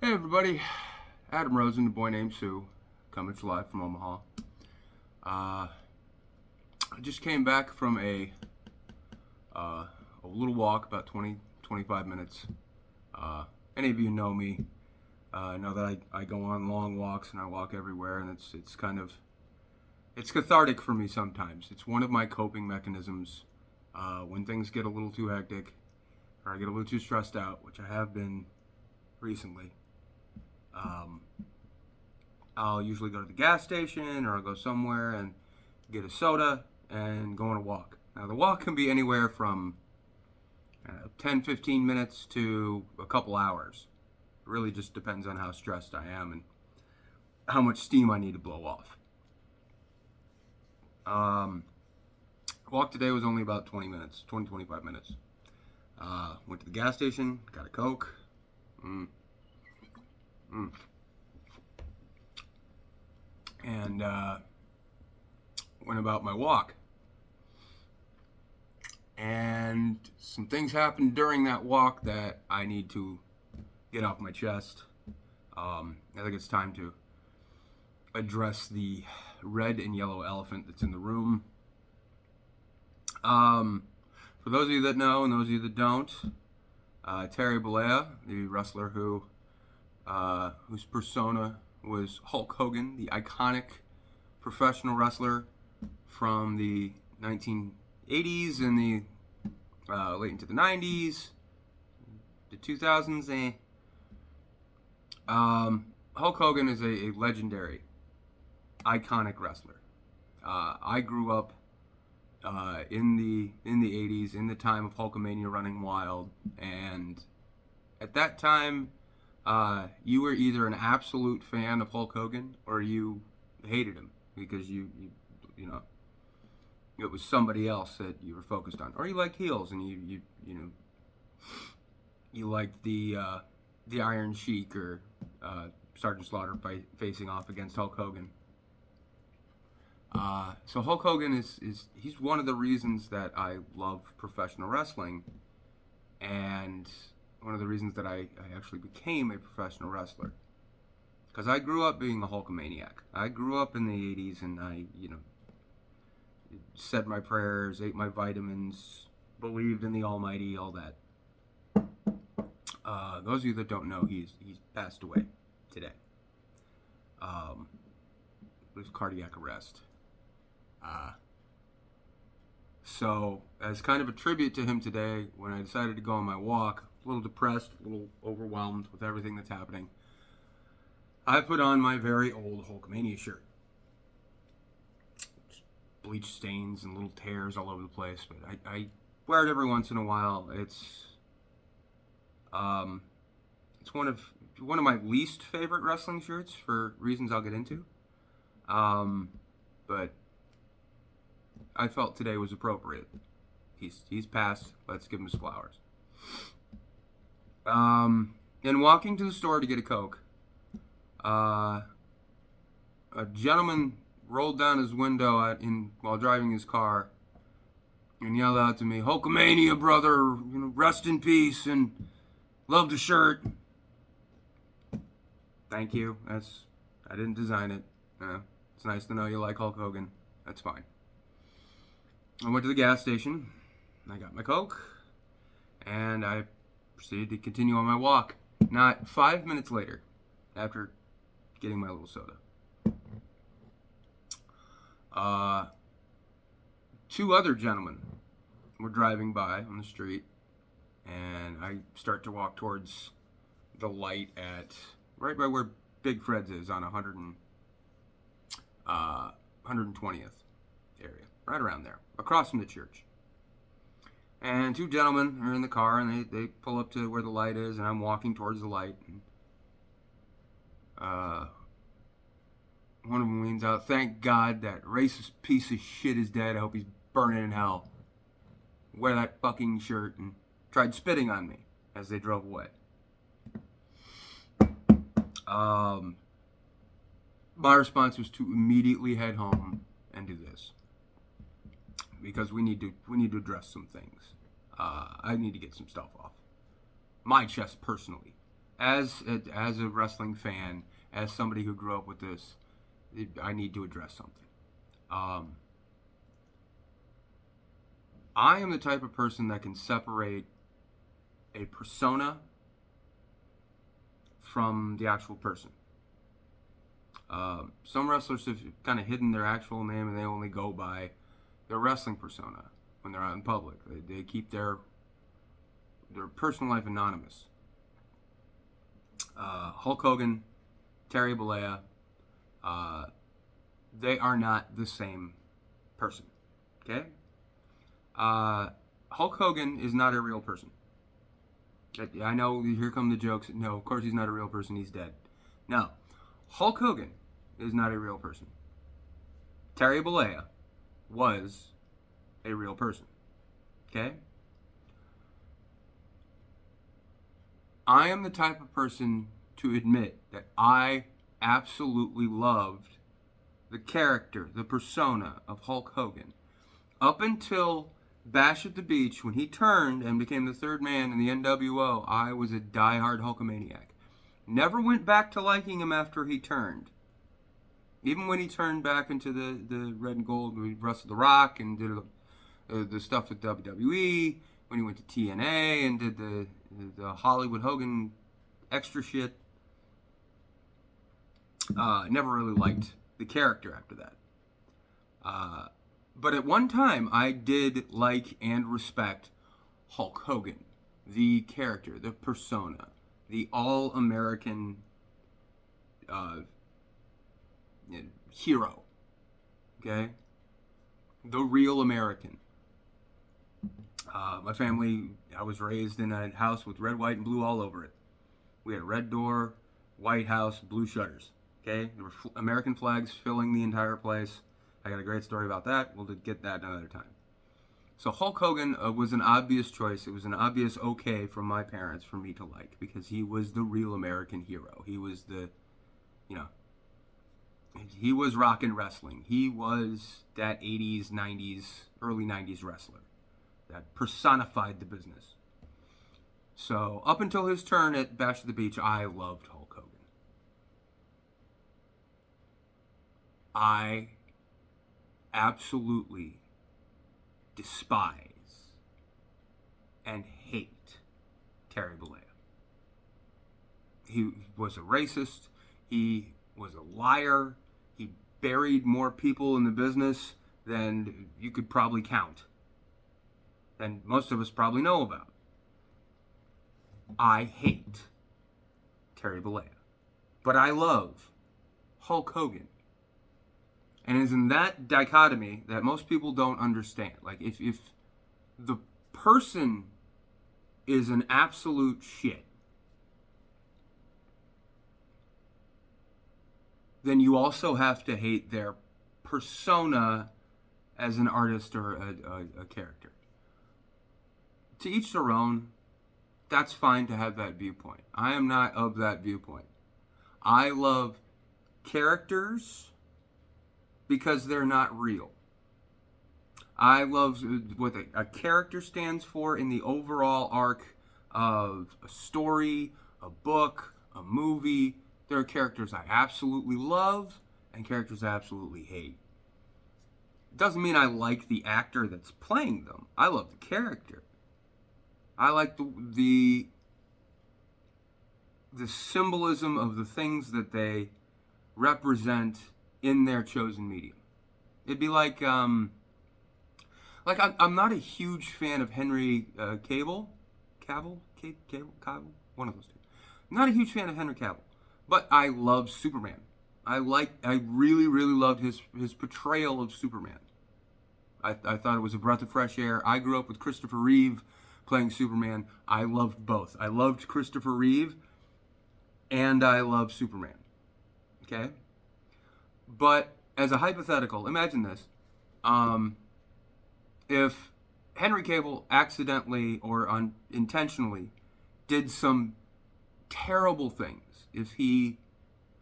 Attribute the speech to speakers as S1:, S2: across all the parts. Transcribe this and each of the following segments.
S1: Hey everybody, Adam Rosen, the boy named Sue, coming to you live from Omaha. I just came back from a little walk, about 20-25 minutes. Any of you know me, know that I go on long walks and I walk everywhere, and it's cathartic for me sometimes. It's one of my coping mechanisms when things get a little too hectic or I get a little too stressed out, which I have been recently. I'll usually go to the gas station or I'll go somewhere and get a soda and go on a walk. Now the walk can be anywhere from 10-15 minutes to a couple hours. It really just depends on how stressed I am and how much steam I need to blow off. Walk today was only about 20-25 minutes. Went to the gas station, got a Coke. And went about my walk. And some things happened during that walk that I need to get off my chest. I think it's time to address the red and yellow elephant that's in the room. For those of you that know and those of you that don't, Terry Bollea, the wrestler whose persona was Hulk Hogan, the iconic professional wrestler from the 1980s and the late into the 90s, the 2000s. Hulk Hogan is a legendary, iconic wrestler. I grew up in the 80s, in the time of Hulkamania running wild, and at that time, you were either an absolute fan of Hulk Hogan or you hated him because you know it was somebody else that you were focused on, or you liked heels and you liked the Iron Sheik or Sergeant Slaughter facing off against Hulk Hogan. So Hulk Hogan he's one of the reasons that I love professional wrestling, and one of the reasons that I actually became a professional wrestler. Because I grew up being a Hulkamaniac. I grew up in the 80s and I, said my prayers, ate my vitamins, believed in the Almighty, all that. Those of you that don't know, he's passed away today. It was cardiac arrest. So, as kind of a tribute to him today, when I decided to go on my walk, a little depressed, a little overwhelmed with everything that's happening, I put on my very old Hulkamania shirt. Bleach stains and little tears all over the place, but I wear it every once in a while. It's one of my least favorite wrestling shirts for reasons I'll get into. But I felt today was appropriate. He's passed. Let's give him his flowers. And walking to the store to get a Coke, a gentleman rolled down his window while driving his car and yelled out to me, "Hulkamania, brother, rest in peace, and love the shirt." Thank you. I didn't design it. It's nice to know you like Hulk Hogan. That's fine. I went to the gas station. I got my Coke, and I proceeded to continue on my walk. Not 5 minutes later, after getting my little soda, two other gentlemen were driving by on the street, and I start to walk towards the light right by where Big Fred's is on 120th area, right around there, across from the church. And two gentlemen are in the car, and they pull up to where the light is, and I'm walking towards the light. And, one of them leans out, "Thank God that racist piece of shit is dead. I hope he's burning in hell." Wear that fucking shirt, and tried spitting on me as they drove away. My response was to immediately head home and do this, because we need to address some things. I need to get some stuff off my chest personally. as a wrestling fan, as somebody who grew up with this, I need to address something. I am the type of person that can separate a persona from the actual person. Some wrestlers have kind of hidden their actual name and they only go by their wrestling persona when they're out in public. They keep their personal life anonymous. Hulk Hogan, Terry Bollea, they are not the same person. Okay? Hulk Hogan is not a real person. I know, here come the jokes. No, of course he's not a real person. He's dead. No. Hulk Hogan is not a real person. Terry Bollea was a real person. Okay? I am the type of person to admit that I absolutely loved the character, the persona of Hulk Hogan. Up until Bash at the Beach, when he turned and became the third man in the NWO, I was a diehard Hulkamaniac. Never went back to liking him after he turned. Even when he turned back into the red and gold, we wrestled The Rock and did the stuff with WWE, when he went to TNA and did the Hollywood Hogan extra shit. Never really liked the character after that. But at one time, I did like and respect Hulk Hogan, the character, the persona, the all-American hero, okay? The real American. My family, I was raised in a house with red, white, and blue all over it. We had a red door, white house, blue shutters, okay? There were American flags filling the entire place. I got a great story about that. We'll get that another time. So Hulk Hogan was an obvious choice. It was an obvious okay from my parents for me to like, because he was the real American hero. He was he was rockin' wrestling. He was that 80s, 90s, early 90s wrestler that personified the business. So up until his turn at Bash at the Beach, I loved Hulk Hogan. I absolutely despise and hate Terry Bollea. He was a racist. He was a liar. He buried more people in the business than you could probably count, than most of us probably know about. I hate Terry Bollea, but I love Hulk Hogan. And it's in that dichotomy that most people don't understand. Like, if the person is an absolute shit, then you also have to hate their persona as an artist or a character. To each their own. That's fine to have that viewpoint. I am not of that viewpoint. I love characters because they're not real. I love what a character stands for in the overall arc of a story, a book, a movie. There are characters I absolutely love and characters I absolutely hate. It doesn't mean I like the actor that's playing them. I love the character. I like the symbolism of the things that they represent in their chosen medium. It'd be like I'm not a huge fan of Henry Cavill, one of those two. I'm not a huge fan of Henry Cavill, but I love Superman. I really, really loved his portrayal of Superman. I thought it was a breath of fresh air. I grew up with Christopher Reeve playing Superman. I loved both. I loved Christopher Reeve and I loved Superman. Okay? But as a hypothetical, imagine this. If Henry Cavill accidentally or unintentionally did some terrible things, if he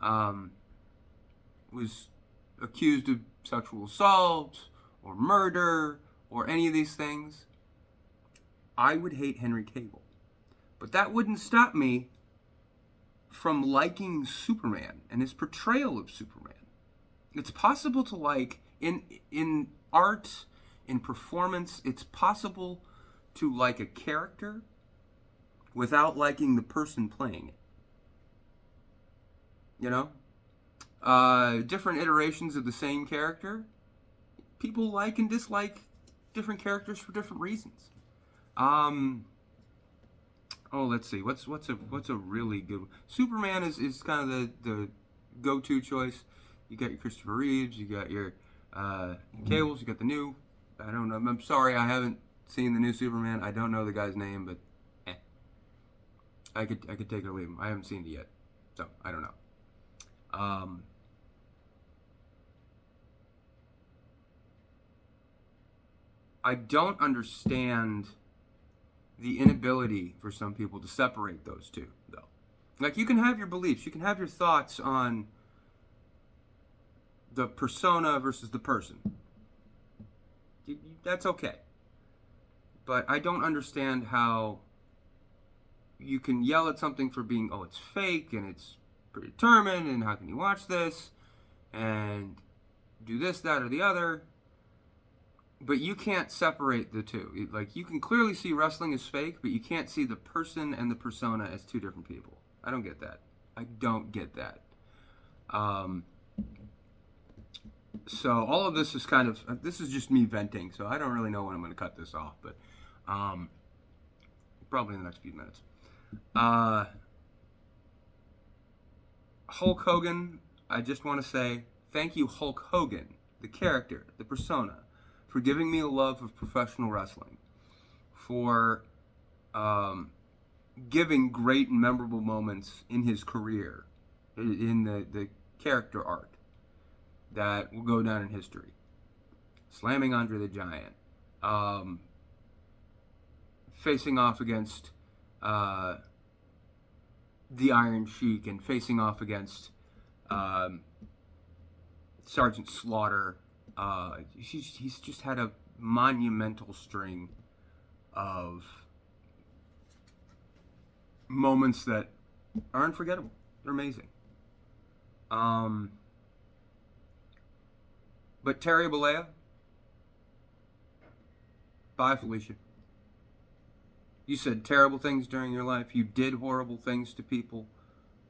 S1: was accused of sexual assault or murder or any of these things, I would hate Henry Cavill. But that wouldn't stop me from liking Superman and his portrayal of Superman. It's possible to like, in art, in performance, it's possible to like a character without liking the person playing it. You know? Different iterations of the same character. People like and dislike different characters for different reasons. Let's see. What's a really good one? Superman is kind of the go-to choice. You got your Christopher Reeves, you got your Cables, you got the new. I don't know. I'm sorry, I haven't seen the new Superman. I don't know the guy's name, but I could take it or leave him. I haven't seen it yet, so I don't know. I don't understand the inability for some people to separate those two, though. Like, you can have your beliefs, you can have your thoughts on the persona versus the person. That's okay. But I don't understand how you can yell at something for being, oh, it's fake and it's predetermined, and how can you watch this and do this, that, or the other. But you can't separate the two. Like, you can clearly see wrestling is fake, but you can't see the person and the persona as two different people. I don't get that. I don't get that. So all of this is kind of, this is just me venting, so I don't really know when I'm going to cut this off, but probably in the next few minutes. Hulk Hogan, I just want to say thank you, Hulk Hogan, the character, the persona, for giving me a love of professional wrestling, for giving great and memorable moments in his career, in the character arc that will go down in history. Slamming Andre the Giant, facing off against the Iron Sheik, and facing off against Sergeant Slaughter. He's just had a monumental string of moments that are unforgettable. They're amazing. But Terry Bollea, bye, Felicia. You said terrible things during your life. You did horrible things to people.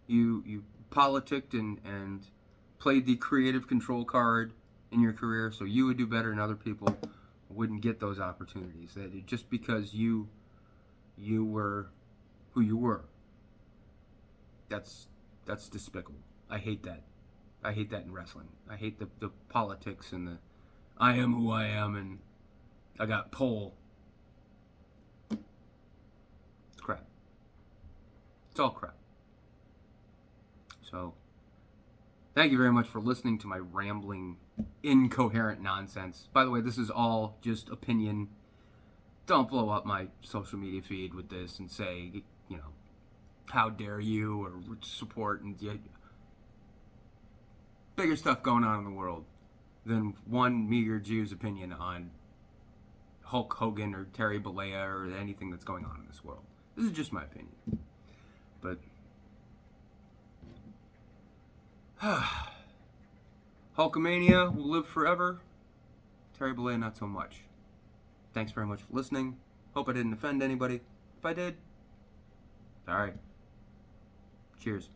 S1: You politicked and played the creative control card in your career, so you would do better and other people wouldn't get those opportunities. That just because you were who you were. That's despicable. I hate that. I hate that in wrestling. I hate the politics and the I am who I am and I got pull. It's crap. It's all crap. So, thank you very much for listening to my rambling, incoherent nonsense. By the way, this is all just opinion. Don't blow up my social media feed with this and say, how dare you, or support, and bigger stuff going on in the world than one meager Jew's opinion on Hulk Hogan or Terry Bollea or anything that's going on in this world. This is just my opinion. But Hulkamania will live forever. Terry Bollea, not so much. Thanks very much for listening. Hope I didn't offend anybody. If I did, sorry. Cheers.